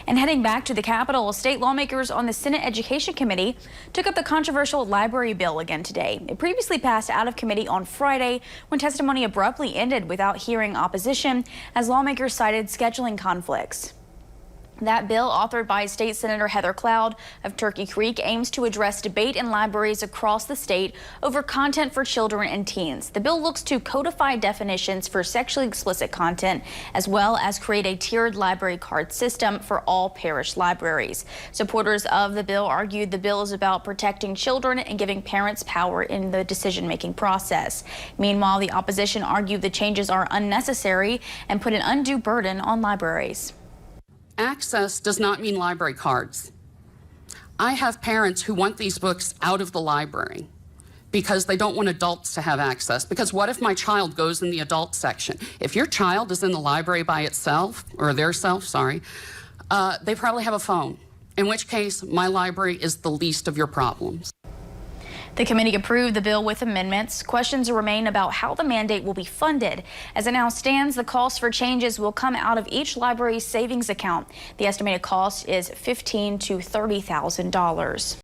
And heading back to the Capitol, state lawmakers on the Senate Education Committee took up the controversial library bill again today. It previously passed out of committee on Friday when testimony abruptly ended without hearing opposition as lawmakers cited scheduling conflicts. That bill, authored by State Senator Heather Cloud of Turkey Creek, aims to address debate in libraries across the state over content for children and teens. The bill looks to codify definitions for sexually explicit content, as well as create a tiered library card system for all parish libraries. Supporters of the bill argued the bill is about protecting children and giving parents power in the decision-making process. Meanwhile, the opposition argued the changes are unnecessary and put an undue burden on libraries. Access does not mean library cards. I have parents who want these books out of the library because they don't want adults to have access. Because what if my child goes in the adult section? If your child is in the library by itself, or their self, sorry, they probably have a phone, in which case my library is the least of your problems. The committee approved the bill with amendments. Questions remain about how the mandate will be funded. As it now stands, the cost for changes will come out of each library's savings account. The estimated cost is $15,000 to $30,000.